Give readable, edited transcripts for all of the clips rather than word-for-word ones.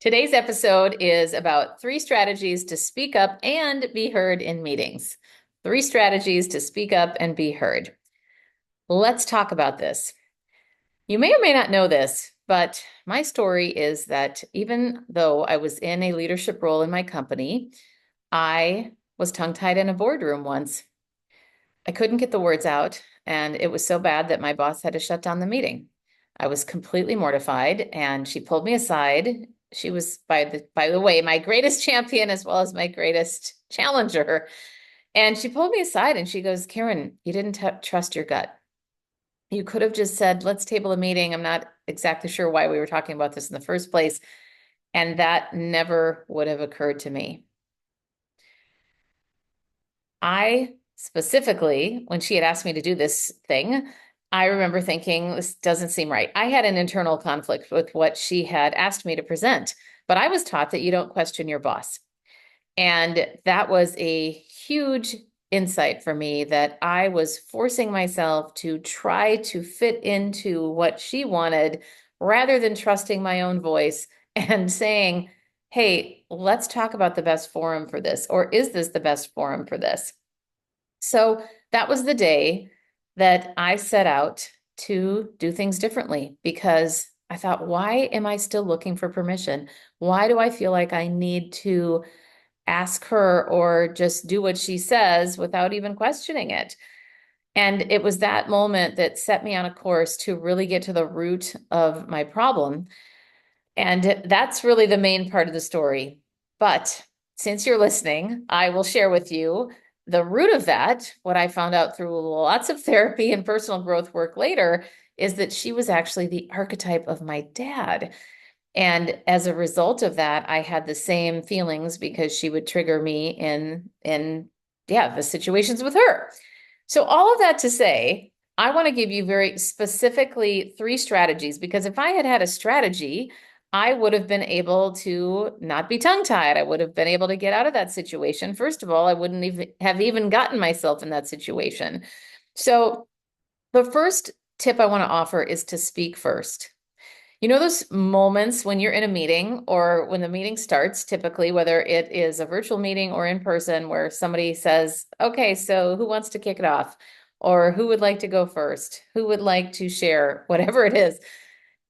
Today's episode is about 3 strategies to speak up and be heard in meetings. 3 strategies to speak up and be heard. Let's talk about this. You may or may not know this, but my story is that even though I was in a leadership role in my company, I was tongue-tied in a boardroom once. I couldn't get the words out, and it was so bad that my boss had to shut down the meeting. I was completely mortified, and she pulled me aside. She was, by the way, my greatest champion as well as my greatest challenger. And she pulled me aside and she goes, Karen, you didn't trust your gut. You could have just said, let's table a meeting. I'm not exactly sure why we were talking about this in the first place. And that never would have occurred to me. I specifically, when she had asked me to do this thing, I remember thinking, this doesn't seem right. I had an internal conflict with what she had asked me to present, but I was taught that you don't question your boss. And that was a huge insight for me that I was forcing myself to try to fit into what she wanted rather than trusting my own voice and saying, hey, let's talk about the best forum for this, or is this the best forum for this? So that was the day that I set out to do things differently because I thought, why am I still looking for permission? Why do I feel like I need to ask her or just do what she says without even questioning it? And it was that moment that set me on a course to really get to the root of my problem. And that's really the main part of the story. But since you're listening, I will share with you the root of that. What I found out through lots of therapy and personal growth work later is that she was actually the archetype of my dad. And as a result of that, I had the same feelings because she would trigger me in the situations with her. So all of that to say, I want to give you very specifically 3 strategies because if I had had a strategy, I would have been able to not be tongue-tied. I would have been able to get out of that situation. First of all, I wouldn't even gotten myself in that situation. So the first tip I want to offer is to speak first. You know those moments when you're in a meeting or when the meeting starts, typically, whether it is a virtual meeting or in person, where somebody says, okay, so who wants to kick it off? Or who would like to go first? Who would like to share whatever it is?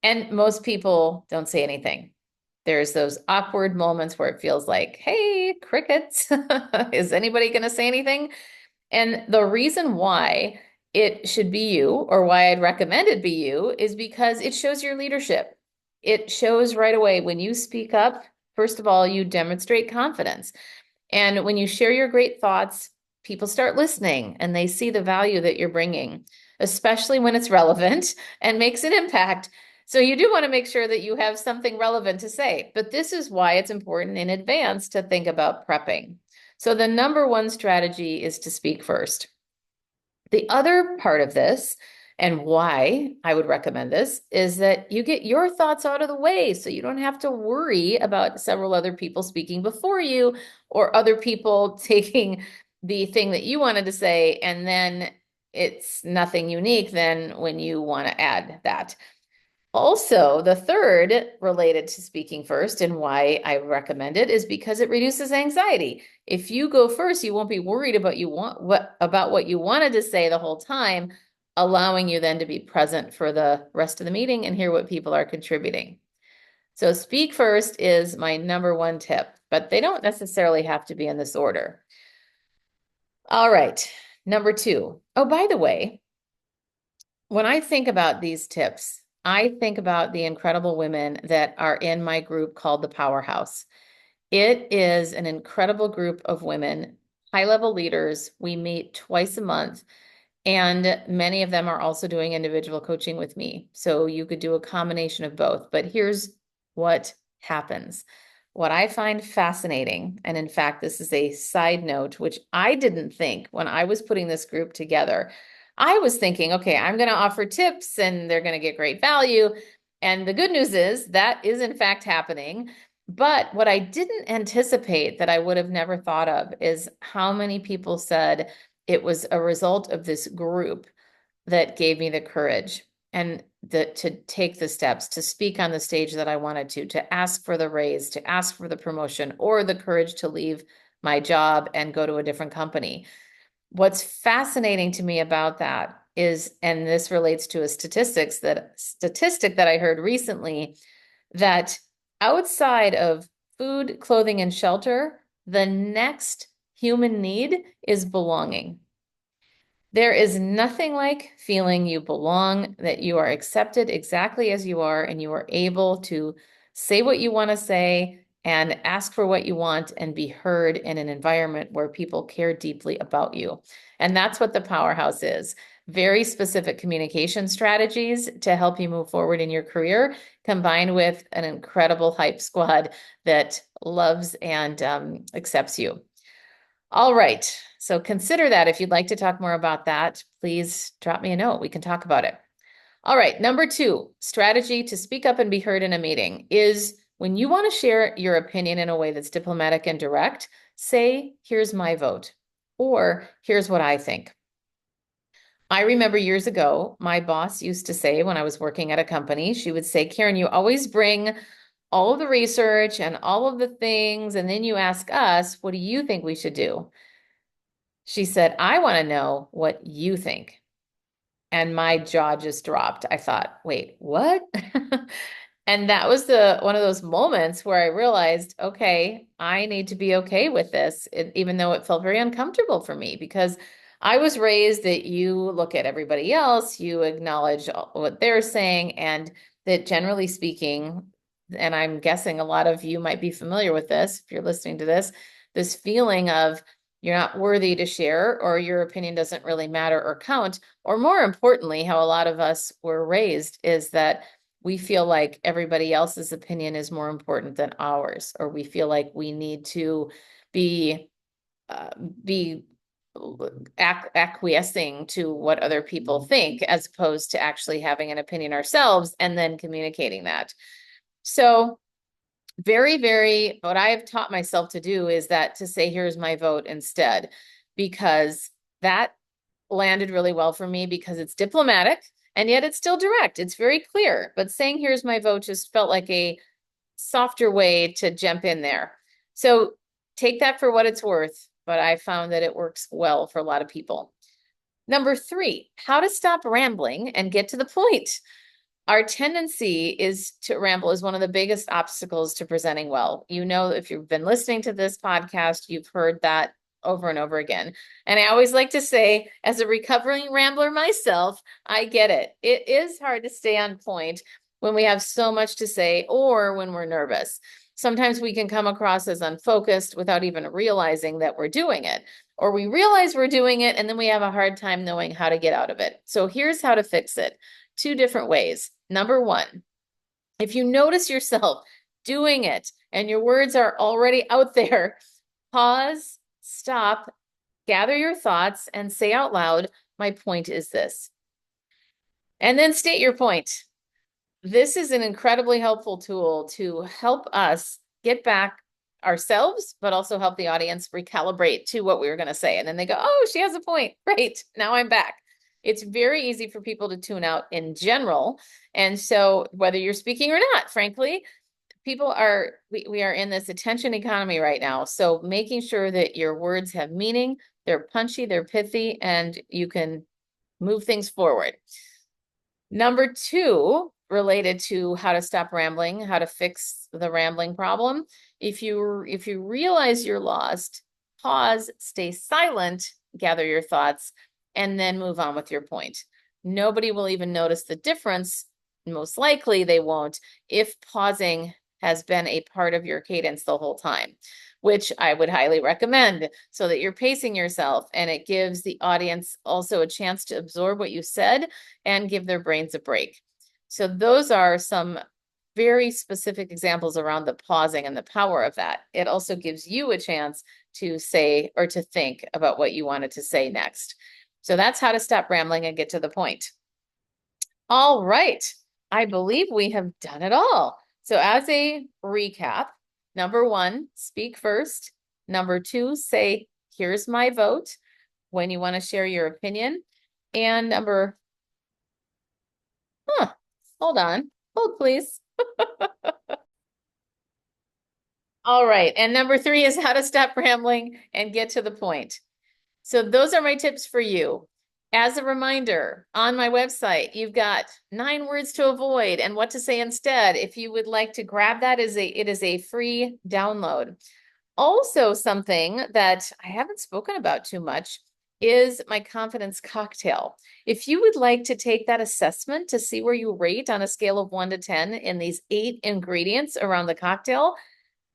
And most people don't say anything. There's those awkward moments where it feels like, hey, crickets, is anybody going to say anything? And the reason why it should be you, or why I'd recommend it be you, is because it shows your leadership. It shows right away when you speak up, first of all, you demonstrate confidence. And when you share your great thoughts, people start listening and they see the value that you're bringing, especially when it's relevant and makes an impact. So you do want to make sure that you have something relevant to say. But this is why it's important in advance to think about prepping. So the number one strategy is to speak first. The other part of this, and why I would recommend this, is that you get your thoughts out of the way so you don't have to worry about several other people speaking before you or other people taking the thing that you wanted to say, and then it's nothing unique then when you want to add that. Also, the third related to speaking first and why I recommend it is because it reduces anxiety. If you go first, you won't be worried about what you wanted to say the whole time, allowing you then to be present for the rest of the meeting and hear what people are contributing. So speak first is my number one tip, but they don't necessarily have to be in this order. All right, number 2. Oh, by the way, when I think about these tips, I think about the incredible women that are in my group called the Powerhouse. It is an incredible group of women, high-level leaders. We meet twice a month, and many of them are also doing individual coaching with me. So you could do a combination of both. But here's what happens. What I find fascinating, and in fact, this is a side note, which I didn't think when I was putting this group together. I was thinking, okay, I'm going to offer tips and they're going to get great value. And the good news is that is in fact happening. But what I didn't anticipate that I would have never thought of is how many people said it was a result of this group that gave me the courage. and to take the steps, to speak on the stage that I wanted to ask for the raise, to ask for the promotion, or the courage to leave my job and go to a different company. What's fascinating to me about that is, and this relates to a statistic that I heard recently, that outside of food, clothing, and shelter, the next human need is belonging. There is nothing like feeling you belong, that you are accepted exactly as you are, and you are able to say what you want to say and ask for what you want and be heard in an environment where people care deeply about you. And that's what the powerhouse is. Very specific communication strategies to help you move forward in your career, combined with an incredible hype squad that loves and accepts you. All right. So consider that. If you'd like to talk more about that, please drop me a note. We can talk about it. All right. Number 2, strategy to speak up and be heard in a meeting is when you want to share your opinion in a way that's diplomatic and direct, say, here's my vote, or here's what I think. I remember years ago, my boss used to say when I was working at a company, she would say, Karen, you always bring all of the research and all of the things, and then you ask us, what do you think we should do? She said, I want to know what you think. And my jaw just dropped. I thought, wait, what? And that was one of those moments where I realized, okay, I need to be okay with this, even though it felt very uncomfortable for me, because I was raised that you look at everybody else, you acknowledge what they're saying, and that generally speaking, and I'm guessing a lot of you might be familiar with this if you're listening to this feeling of you're not worthy to share, or your opinion doesn't really matter or count, or more importantly, how a lot of us were raised is that we feel like everybody else's opinion is more important than ours, or we feel like we need to be uh, be acquiescing to what other people think, as opposed to actually having an opinion ourselves and then communicating that. So what I have taught myself to do is that to say, here's my vote instead, because that landed really well for me because it's diplomatic and yet it's still direct. It's very clear, but saying here's my vote just felt like a softer way to jump in there. So take that for what it's worth, but I found that it works well for a lot of people. Number 3, how to stop rambling and get to the point. Our tendency is to ramble is one of the biggest obstacles to presenting well. You know, if you've been listening to this podcast, you've heard that over and over again. And I always like to say, as a recovering rambler myself, I get it. It is hard to stay on point when we have so much to say or when we're nervous. Sometimes we can come across as unfocused without even realizing that we're doing it. Or we realize we're doing it and then we have a hard time knowing how to get out of it. So here's how to fix it. 2 different ways. Number 1, if you notice yourself doing it and your words are already out there, pause, stop, gather your thoughts, and say out loud, my point is this. And then state your point. This is an incredibly helpful tool to help us get back ourselves, but also help the audience recalibrate to what we were going to say. And then they go, oh, she has a point. Great. Now I'm back. It's very easy for people to tune out in general. And so whether you're speaking or not, frankly, we are in this attention economy right now. So making sure that your words have meaning, they're punchy, they're pithy, and you can move things forward. Number 2, related to how to stop rambling, how to fix the rambling problem. If you realize you're lost, pause, stay silent, gather your thoughts, and then move on with your point. Nobody will even notice the difference. Most likely they won't if pausing has been a part of your cadence the whole time, which I would highly recommend so that you're pacing yourself and it gives the audience also a chance to absorb what you said and give their brains a break. So those are some very specific examples around the pausing and the power of that. It also gives you a chance to say or to think about what you wanted to say next. So that's how to stop rambling and get to the point. All right. I believe we have done it all. So as a recap, number 1, speak first. Number 2, say, here's my vote when you want to share your opinion. And number Huh. Hold on. Hold, please. All right. And number three is how to stop rambling and get to the point. So those are my tips for you. As a reminder, on my website, you've got 9 words to avoid and what to say instead. If you would like to grab that, it is a free download. Also, something that I haven't spoken about too much is my confidence cocktail. If you would like to take that assessment to see where you rate on a scale of 1 to 10 in these 8 ingredients around the cocktail,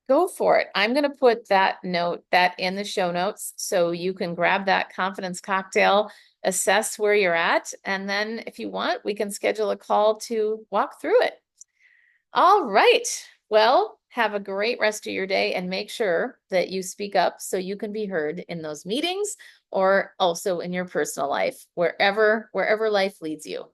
go for it. I'm going to put that in the show notes so you can grab that confidence cocktail, assess where you're at, and then if you want, we can schedule a call to walk through it. All right. Well, have a great rest of your day and make sure that you speak up so you can be heard in those meetings or also in your personal life, wherever life leads you.